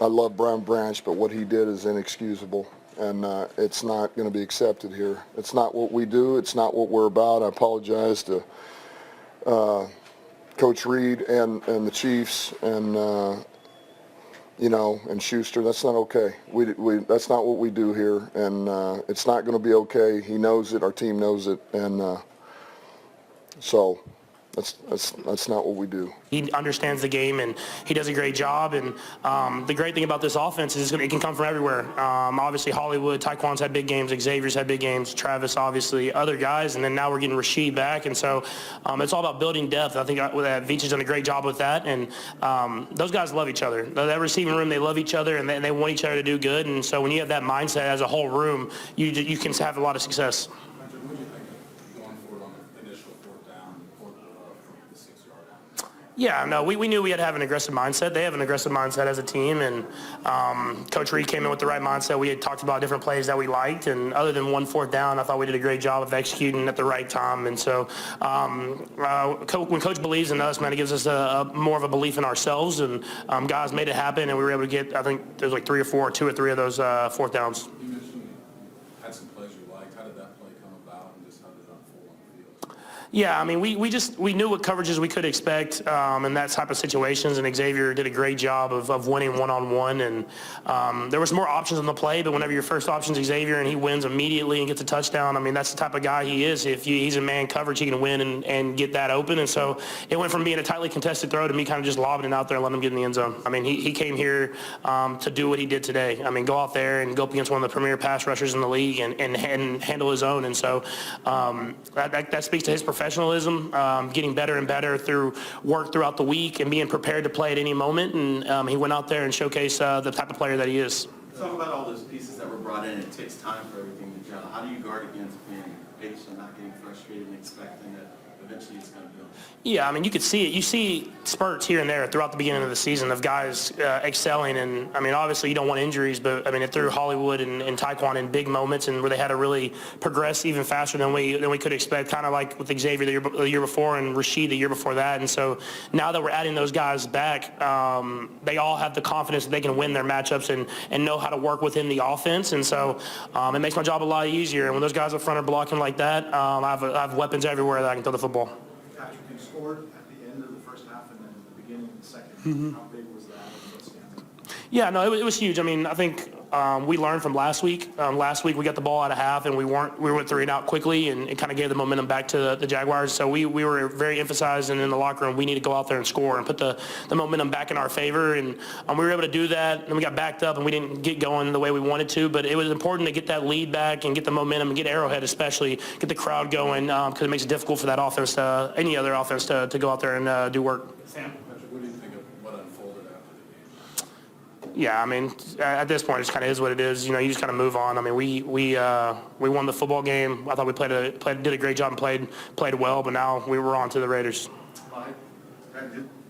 I love Brian Branch, but what he did is inexcusable, and it's not going to be accepted here. It's not what we do. It's not what we're about. I apologize to Coach Reid and the Chiefs and and Schuster. That's not okay. That's not what we do here, and it's not going to be okay. He knows it. Our team knows it, and so. That's not what we do. He understands the game, and he does a great job. And the great thing about this offense is it can come from everywhere. Obviously, Hollywood, Taekwon's had big games, Xavier's had big games, Travis, obviously, other guys, and then now we're getting Rasheed back. And so it's all about building depth. I think Veach has done a great job with that. And those guys love each other. That receiving room, they love each other, and they want each other to do good. And so when you have that mindset as a whole room, you can have a lot of success. Yeah, no, we knew we had to have an aggressive mindset. They have an aggressive mindset as a team, and Coach Reid came in with the right mindset. We had talked about different plays that we liked, and other than 1 4th down, I thought we did a great job of executing at the right time. And so when Coach believes in us, man, it gives us more of a belief in ourselves, and guys made it happen, and we were able to get, I think there's like 2 or 3 of those 4th downs. You mentioned you had some plays you liked. How did that play come about, and just how did it unfold on the field? Yeah, I mean, we knew what coverages we could expect in that type of situations, and Xavier did a great job of winning one-on-one, and there was more options on the play, but whenever your first option is Xavier and he wins immediately and gets a touchdown, I mean, that's the type of guy he is. If he's in man coverage, he can win and get that open, and so it went from being a tightly contested throw to me kind of just lobbing it out there and letting him get in the end zone. I mean, he came here to do what he did today. I mean, go out there and go up against one of the premier pass rushers in the league and handle his own, and so that speaks to his professionalism, getting better and better through work throughout the week and being prepared to play at any moment. And he went out there and showcased the type of player that he is. Talk about all those pieces that were brought in. It takes time for everything to gel. How do you guard against being patient, not getting frustrated, and expecting that eventually it's going to build? Yeah, I mean, you could see it. You see spurts here and there throughout the beginning of the season of guys excelling. And, I mean, obviously you don't want injuries, but, I mean, it threw Hollywood and Taekwon in big moments and where they had to really progress even faster than we could expect, kind of like with Xavier the year before and Rasheed the year before that. And so now that we're adding those guys back, they all have the confidence that they can win their matchups and know how to work within the offense. And so it makes my job a lot easier. And when those guys up front are blocking like that, I have weapons everywhere that I can throw the football. Patrick, you scored at the end of the first half and then at the beginning of the second. How big was that? Yeah, no, it was huge. I mean, I think we learned from last week. Last week we got the ball out of half and we went 3 and out quickly, and it kind of gave the momentum back to the Jaguars. So we were very emphasized, and in the locker room we need to go out there and score and put the momentum back in our favor, and we were able to do that. And we got backed up and we didn't get going the way we wanted to, but it was important to get that lead back and get the momentum and get Arrowhead especially, get the crowd going, because it makes it difficult for that offense, any other offense, to go out there and do work. Sam? What do you think of what unfolded after the game? Yeah, I mean, at this point, it just kind of is what it is. You know, you just kind of move on. I mean, we won the football game. I thought we did a great job and played well, but now we were on to the Raiders.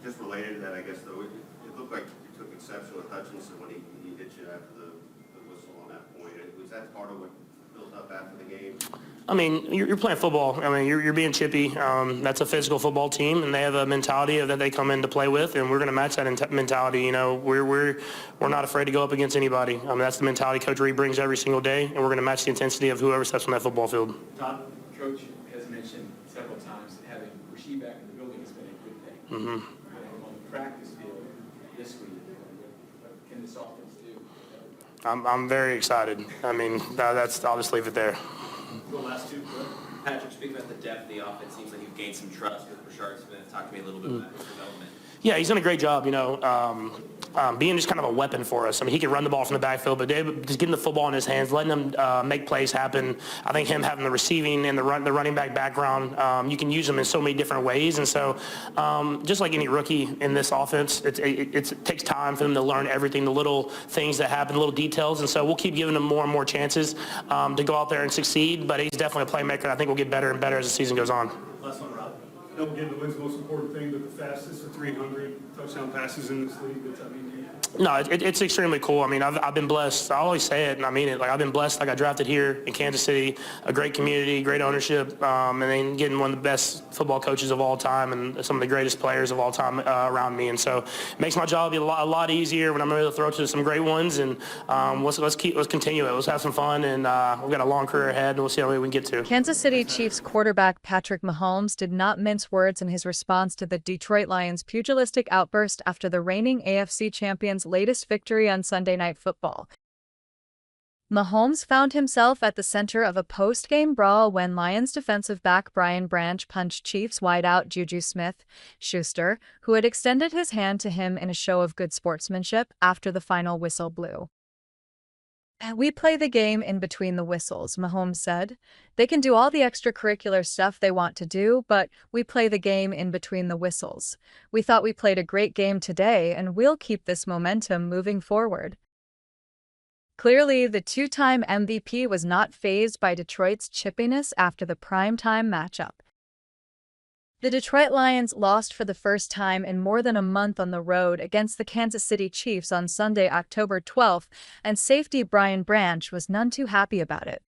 Just related to that, I guess, though, it looked like you took exception with Hutchinson when he hit you after the whistle on that point. Was that part of what built up after the game? I mean, you're playing football. I mean, you're being chippy. That's a physical football team, and they have a mentality that they come in to play with, and we're going to match that mentality. You know, we're not afraid to go up against anybody. I mean, that's the mentality Coach Reid brings every single day, and we're going to match the intensity of whoever steps on that football field. Todd, Coach has mentioned several times that having Rasheed back in the building has been a good thing. Mm-hmm. On the practice field this week, what can this offense do? I'm very excited. I mean, I'll just leave it there. The last two, Patrick, speaking about the depth of the offense, seems like you've gained some trust with Rashard Smith. Talk to me a little bit about his development. Yeah, he's done a great job, you know, being just kind of a weapon for us. I mean, he can run the ball from the backfield, but just getting the football in his hands, letting him make plays happen. I think him having the receiving and the running back background, you can use him in so many different ways. And so just like any rookie in this offense, it takes time for them to learn everything, the little things that happen, the little details. And so we'll keep giving him more and more chances to go out there and succeed. But he's definitely a playmaker. I think we'll get better and better as the season goes on. Last one, Rob. Don't get the win's the most important thing, but the fastest for 300 touchdown passes in this league. What's that mean to you? No, it's extremely cool. I mean, I've been blessed. I always say it, and I mean it. Like, I've been blessed. Like, I drafted here in Kansas City, a great community, great ownership, and then getting one of the best football coaches of all time and some of the greatest players of all time around me. And so it makes my job a lot easier when I'm able to throw to some great ones. And let's continue it. Let's have some fun. And we've got a long career ahead, and we'll see how many we can get to. Kansas City Chiefs quarterback Patrick Mahomes did not mince words in his response to the Detroit Lions' pugilistic outburst after the reigning AFC champions' latest victory on Sunday Night Football. Mahomes found himself at the center of a post-game brawl when Lions defensive back Brian Branch punched Chiefs wideout JuJu Smith-Schuster, who had extended his hand to him in a show of good sportsmanship after the final whistle blew. "We play the game in between the whistles," Mahomes said. "They can do all the extracurricular stuff they want to do, but we play the game in between the whistles. We thought we played a great game today, and we'll keep this momentum moving forward." Clearly, the two-time MVP was not fazed by Detroit's chippiness after the primetime matchup. The Detroit Lions lost for the first time in more than a month on the road against the Kansas City Chiefs on Sunday, October 12th, and safety Brian Branch was none too happy about it.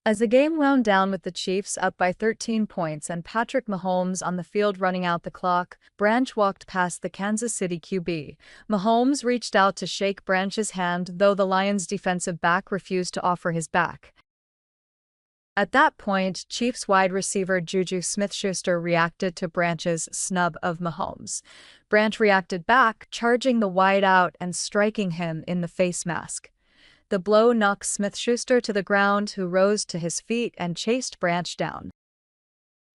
As the game wound down with the Chiefs up by 13 points and Patrick Mahomes on the field running out the clock, Branch walked past the Kansas City QB. Mahomes reached out to shake Branch's hand, though the Lions' defensive back refused to offer his back. At that point, Chiefs wide receiver JuJu Smith-Schuster reacted to Branch's snub of Mahomes. Branch reacted back, charging the wideout and striking him in the face mask. The blow knocked Smith-Schuster to the ground, who rose to his feet and chased Branch down.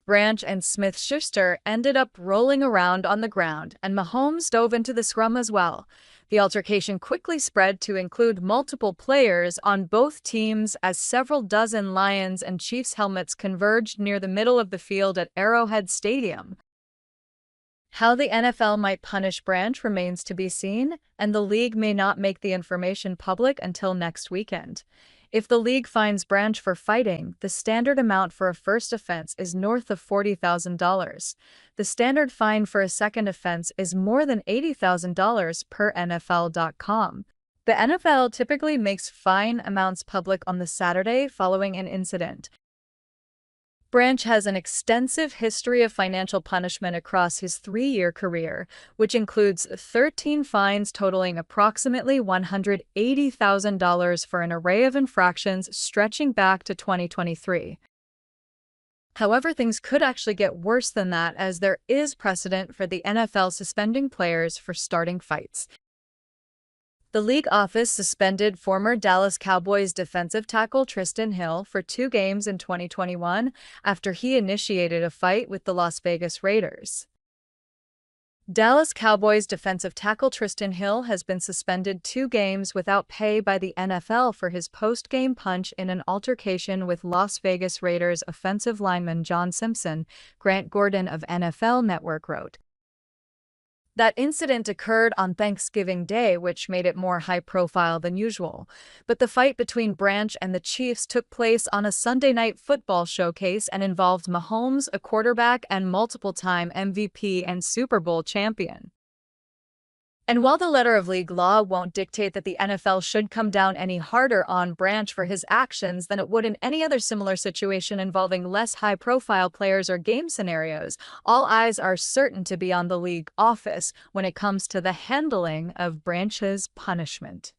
Branch and Smith-Schuster ended up rolling around on the ground, and Mahomes dove into the scrum as well. The altercation quickly spread to include multiple players on both teams as several dozen Lions and Chiefs helmets converged near the middle of the field at Arrowhead Stadium. How the NFL might punish Branch remains to be seen, and the league may not make the information public until next weekend. If the league fines Branch for fighting, the standard amount for a first offense is north of $40,000. The standard fine for a second offense is more than $80,000 per NFL.com. The NFL typically makes fine amounts public on the Saturday following an incident. Branch has an extensive history of financial punishment across his 3-year career, which includes 13 fines totaling approximately $180,000 for an array of infractions stretching back to 2023. However, things could actually get worse than that, as there is precedent for the NFL suspending players for starting fights. The league office suspended former Dallas Cowboys defensive tackle Tristan Hill for 2 games in 2021 after he initiated a fight with the Las Vegas Raiders. Dallas Cowboys defensive tackle Tristan Hill has been suspended 2 games without pay by the NFL for his post-game punch in an altercation with Las Vegas Raiders offensive lineman John Simpson, Grant Gordon of NFL Network wrote. That incident occurred on Thanksgiving Day, which made it more high-profile than usual. But the fight between Branch and the Chiefs took place on a Sunday Night Football showcase and involved Mahomes, a quarterback and multiple-time MVP and Super Bowl champion. And while the letter of league law won't dictate that the NFL should come down any harder on Branch for his actions than it would in any other similar situation involving less high-profile players or game scenarios, all eyes are certain to be on the league office when it comes to the handling of Branch's punishment.